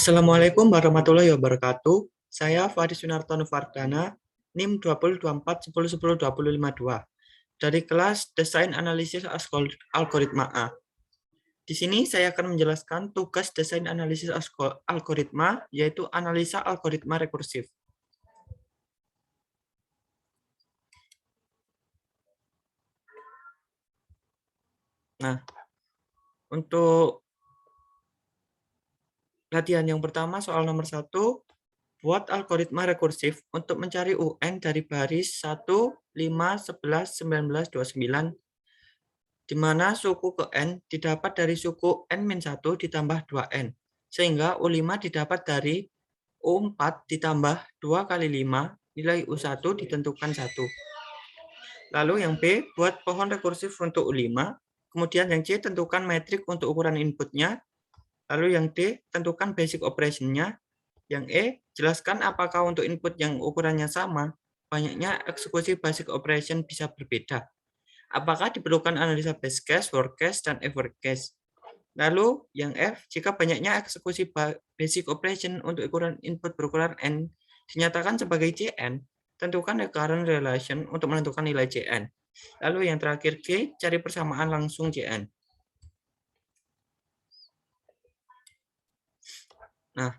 Assalamualaikum warahmatullahi wabarakatuh. Saya Fadi Sunarto Nuvardana, NIM 202410102052 dari kelas Desain Analisis Algoritma A. Di sini saya akan menjelaskan tugas desain analisis algoritma, yaitu analisa algoritma rekursif. Nah, untuk latihan yang pertama, soal nomor 1, buat algoritma rekursif untuk mencari UN dari baris 1, 5, 11, 19, 29, di mana suku ke N didapat dari suku N-1 ditambah 2N, sehingga U5 didapat dari U4 ditambah 2 kali 5, nilai U1 ditentukan 1. Lalu yang B, buat pohon rekursif untuk U5, kemudian yang C, tentukan metrik untuk ukuran inputnya, lalu yang D, tentukan basic operation-nya, yang E, jelaskan apakah untuk input yang ukurannya sama, banyaknya eksekusi basic operation bisa berbeda. Apakah diperlukan analisa base case, worst case, dan average case? Lalu yang F, jika banyaknya eksekusi basic operation untuk ukuran input berukuran N dinyatakan sebagai Cn, tentukan recurrent relation untuk menentukan nilai Cn. Lalu yang terakhir G, cari persamaan langsung Cn. Nah,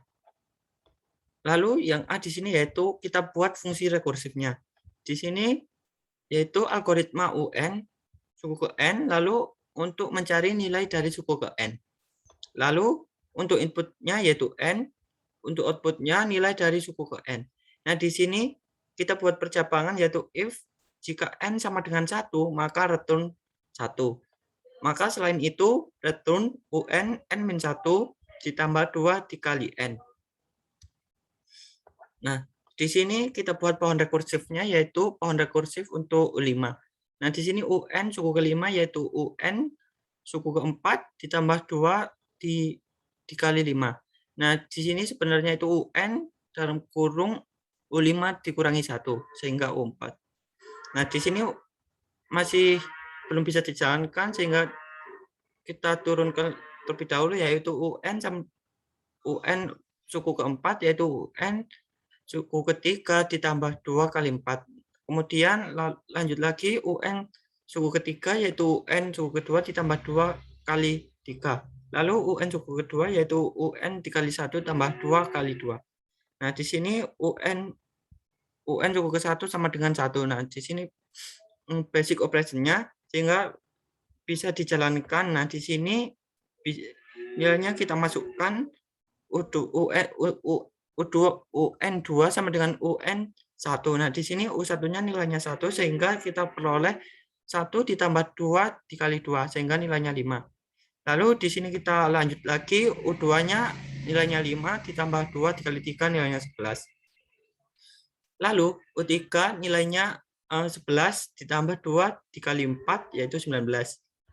lalu yang A di sini yaitu kita buat fungsi rekursifnya. Di sini yaitu algoritma UN suku ke N, lalu untuk mencari nilai dari suku ke N. Lalu untuk inputnya yaitu N, untuk outputnya nilai dari suku ke N. Nah, di sini kita buat percabangan yaitu if jika N sama dengan 1, maka return 1. Maka selain itu, return UN N-1 ditambah 2 dikali N. Nah, di sini kita buat pohon rekursifnya yaitu pohon rekursif untuk U5. Nah, di sini UN suku kelima yaitu UN suku keempat ditambah 2 dikali 5. Nah, di sini sebenarnya itu UN dalam kurung U5 dikurangi 1 sehingga U4. Nah, di sini masih belum bisa dijalankan sehingga kita turunkan terlebih dahulu yaitu UN suku keempat yaitu UN suku ketiga ditambah 2 kali 4. Kemudian lanjut lagi UN suku ketiga yaitu UN suku kedua ditambah 2 kali 3. Lalu UN suku kedua yaitu UN dikali 1 tambah 2 kali 2. Nah, di sini UN suku ke-1 sama dengan 1. Nah, di sini basic operation-nya sehingga bisa dijalankan. Nah, di sini nilainya kita masukkan UN2 sama dengan UN1. Nah, di sini U1-nya nilainya 1 sehingga kita peroleh 1 ditambah 2 dikali 2 sehingga nilainya 5. Lalu di sini kita lanjut lagi U2-nya nilainya 5 ditambah 2 dikali 3 nilainya 11. Lalu U3 nilainya 11 ditambah 2 dikali 4 yaitu 19.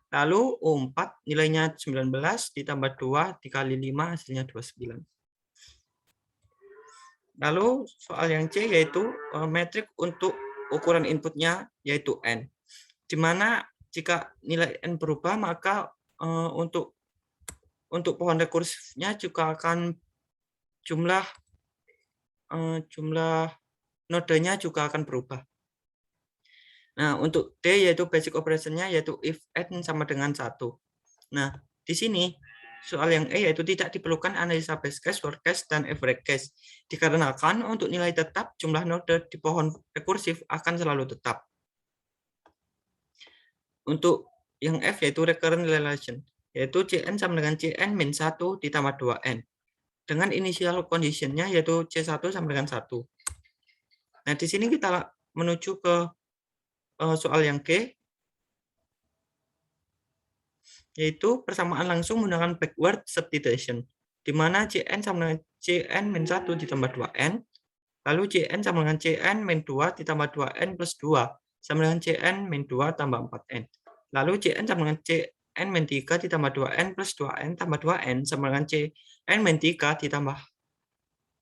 Lalu U4 nilainya 19 ditambah 2 dikali 5 hasilnya 29. Lalu soal yang C yaitu metrik untuk ukuran inputnya yaitu N. Di mana jika nilai N berubah maka untuk pohon rekursifnya juga akan jumlah nodenya juga akan berubah. Nah, untuk D yaitu basic operation-nya yaitu if N sama dengan 1. Nah, di sini soal yang E yaitu tidak diperlukan analisa base case, worst case, dan average case. Dikarenakan untuk nilai tetap jumlah node di pohon rekursif akan selalu tetap. Untuk yang F yaitu recurrent relation, yaitu Cn sama dengan Cn-1 ditambah 2n. Dengan initial condition-nya yaitu C1 sama dengan 1. Nah, di sini kita menuju ke soal yang G, yaitu persamaan langsung menggunakan backward substitution, di mana Cn sama dengan Cn-1 ditambah 2n, lalu Cn sama dengan Cn-2 ditambah 2n plus 2, sama dengan Cn-2 tambah 4n. Lalu Cn sama dengan Cn-3 ditambah 2n plus 2n tambah 2n, sama dengan Cn-3 ditambah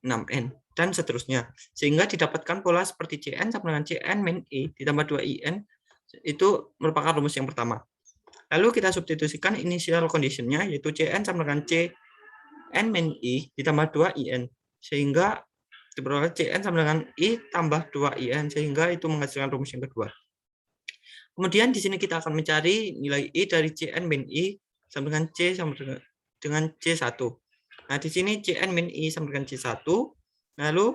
6n, dan seterusnya. Sehingga didapatkan pola seperti Cn sama dengan Cn-e ditambah 2in, itu merupakan rumus yang pertama. Lalu kita substitusikan initial condition-nya, yaitu Cn sama dengan Cn N min I ditambah 2 IN. Sehingga diperoleh Cn sama dengan I tambah 2 IN. Sehingga itu menghasilkan rumus yang kedua. Kemudian di sini kita akan mencari nilai I dari Cn min I sama dengan C sama dengan C1. Nah, di sini Cn min I sama dengan C1. Lalu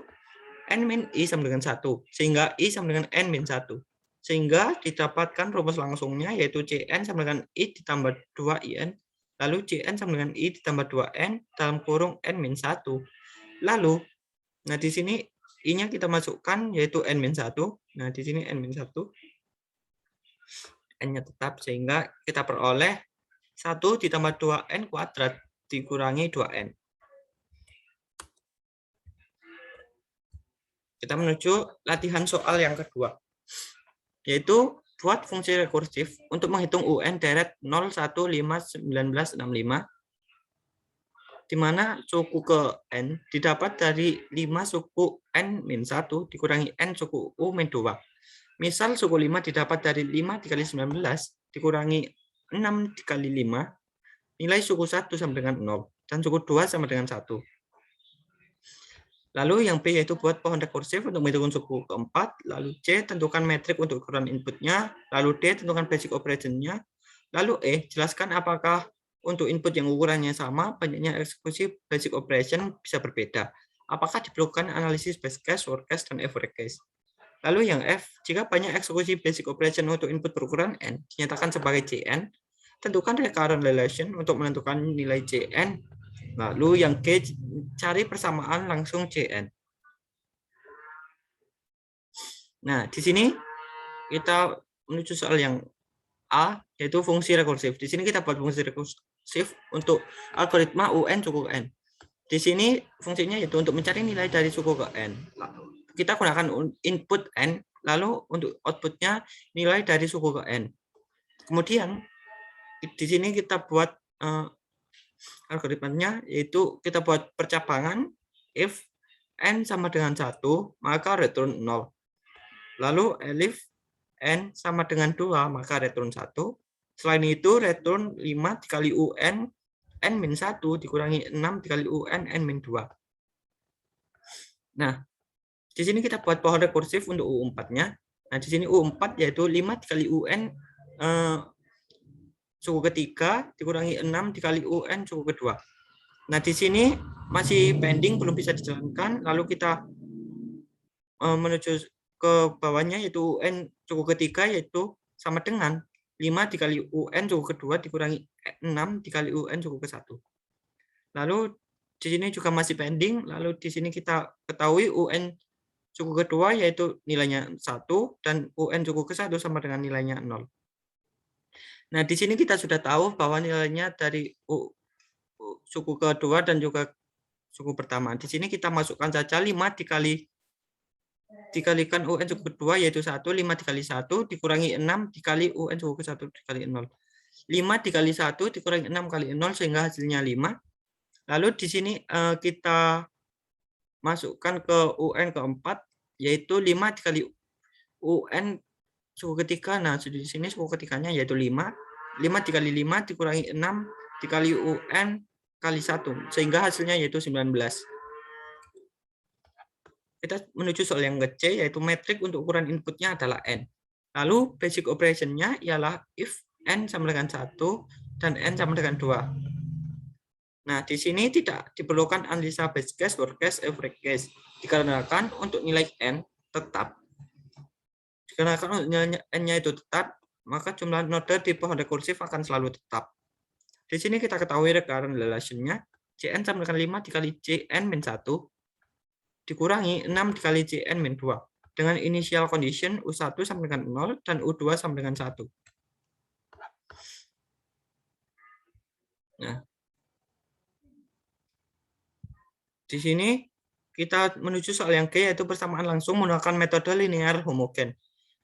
N min I sama dengan 1. Sehingga I sama dengan N min 1. Sehingga didapatkan rumus langsungnya yaitu Cn sama dengan I ditambah 2 IN. Lalu Cn sama dengan I ditambah 2N dalam kurung N min 1. Lalu, nah di sini I-nya kita masukkan yaitu N min 1. Nah di sini N min 1. N-nya tetap sehingga kita peroleh 1 ditambah 2N kuadrat dikurangi 2N. Kita menuju latihan soal yang kedua, yaitu buat fungsi rekursif untuk menghitung UN deret 0151965, di mana suku ke N didapat dari 5 suku N-1 dikurangi N suku U-2. Misal suku 5 didapat dari 5 dikali 19 dikurangi 6 dikali 5, nilai suku 1 sama dengan 0, dan suku 2 sama dengan 1. Lalu yang B yaitu buat pohon rekursif untuk menghitung suku keempat. Lalu C tentukan metrik untuk ukuran inputnya. Lalu D tentukan basic operation-nya. Lalu E jelaskan apakah untuk input yang ukurannya sama, banyaknya eksekusi basic operation bisa berbeda. Apakah diperlukan analisis best case, worst case, dan average case. Lalu yang F, jika banyak eksekusi basic operation untuk input berukuran N dinyatakan sebagai Cn, tentukan recurrent relation untuk menentukan nilai Cn. Lalu yang G, cari persamaan langsung Cn. Nah, di sini kita menuju soal yang A, yaitu fungsi rekursif. Di sini kita buat fungsi rekursif untuk algoritma UN suku ke N. Di sini fungsinya yaitu untuk mencari nilai dari suku ke N. Kita gunakan input N, lalu untuk outputnya nilai dari suku ke N. Kemudian di sini kita buat algoritmanya, yaitu kita buat percabangan if N sama dengan 1, maka return 0. Lalu elif N sama dengan 2, maka return 1. Selain itu, return 5 dikali UN N-1 dikurangi 6 dikali UN N-2. Nah, di sini kita buat pohon rekursif untuk U4-nya. Nah, di sini U4 yaitu 5 dikali UN suku ketiga dikurangi 6 dikali UN suku kedua. Nah, di sini masih pending, belum bisa dijalankan. Lalu kita menuju ke bawahnya, yaitu UN suku ketiga, yaitu sama dengan 5 dikali UN suku kedua dikurangi 6 dikali UN suku ke-1. Lalu di sini juga masih pending. Lalu di sini kita ketahui UN suku kedua yaitu nilainya 1 dan UN suku ke-1 sama dengan nilainya 0. Nah, di sini kita sudah tahu bahwa nilainya dari suku kedua dan juga suku pertama. Di sini kita masukkan saja 5 dikalikan UN suku kedua yaitu 1, 5 dikali 1 dikurangi 6 dikali UN suku ke-1 dikali 0. 5 dikali 1 dikurangi 6 kali 0 sehingga hasilnya 5. Lalu di sini kita masukkan ke UN keempat yaitu 5 dikali UN suku ketiga. Nah, di sini suku ketiganya yaitu 5. 5 dikali 5 dikurangi 6 dikali UN kali 1 sehingga hasilnya yaitu 19. Kita menuju soal yang C, yaitu metrik untuk ukuran inputnya adalah N. Lalu basic operation-nya ialah if N sama dengan 1 dan N sama dengan 2. Nah, di sini tidak diperlukan analisa best case, worst case, average case. Dikarenakan untuk nilai N tetap. Dikarenakan N-nya itu tetap, maka jumlah node di pohon rekursif akan selalu tetap. Di sini kita ketahui recurrent relation-nya, Cn sama dengan 5 dikali Cn-1 dikurangi 6 dikali Cn-2 dengan initial condition U1 sama dengan 0 dan U2 sama dengan 1. Nah, di sini kita menuju soal yang G, yaitu persamaan langsung menggunakan metode linear homogen.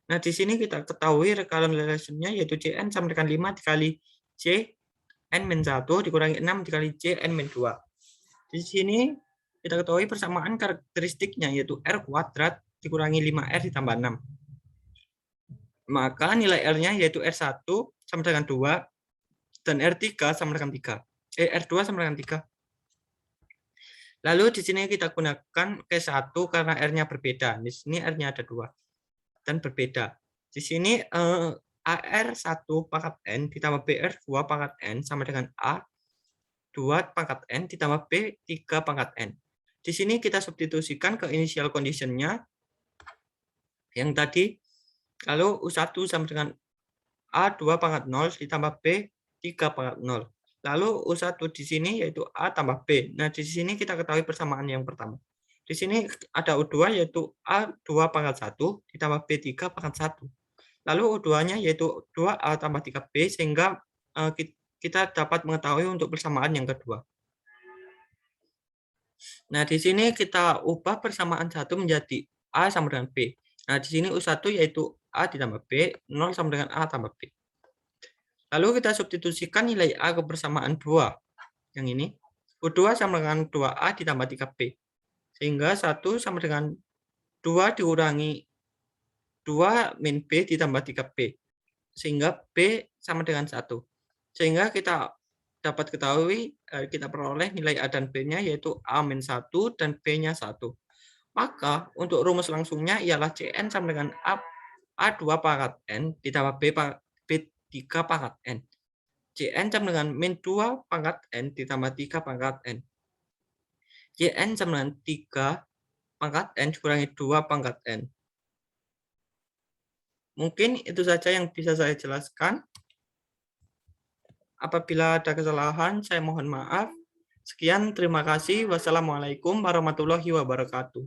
Nah, di sini kita ketahui recurrent relation-nya yaitu Cn sama dengan 5 dikali Cn-1 dikurangi 6 dikali Cn-2. Di sini kita ketahui persamaan karakteristiknya yaitu R kuadrat dikurangi 5R ditambah 6. Maka nilai R-nya yaitu R1 sama dengan 2 dan R3 sama dengan 3. R2 sama dengan 3. Lalu di sini kita gunakan K1 karena R-nya berbeda. Di sini R-nya ada 2 dan berbeda. Di sini AR1 pangkat N ditambah BR2 pangkat N sama dengan A2 pangkat N ditambah B3 pangkat N. Di sini kita substitusikan ke initial condition-nya yang tadi. Lalu U1 sama dengan A2 pangkat 0 ditambah B3 pangkat 0. Lalu U1 di sini yaitu A tambah B. Nah, di sini kita ketahui persamaan yang pertama. Di sini ada U2 yaitu A2 pangkat 1 ditambah B3 pangkat 1. Lalu U2-nya yaitu 2A tambah 3B sehingga kita dapat mengetahui untuk persamaan yang kedua. Nah, di sini kita ubah persamaan 1 menjadi A sama dengan B. Nah, di sini U1 yaitu A ditambah B, 0 sama dengan A tambah B. Lalu kita substitusikan nilai A ke persamaan 2. Yang ini, U2 sama dengan 2A ditambah 3B. Sehingga 1 sama dengan 2 dikurangi 2 min B ditambah 3B. Sehingga B sama dengan 1. Sehingga kita dapat ketahui, kita peroleh nilai A dan B-nya yaitu A-1 dan B-nya 1. Maka untuk rumus langsungnya ialah Cn sama dengan A2 pangkat N ditambah B3 pangkat N. Cn sama dengan min 2 pangkat N ditambah 3 pangkat N. Cn sama dengan 3 pangkat N dikurangi 2 pangkat N. Mungkin itu saja yang bisa saya jelaskan. Apabila ada kesalahan, saya mohon maaf. Sekian, terima kasih. Wassalamualaikum warahmatullahi wabarakatuh.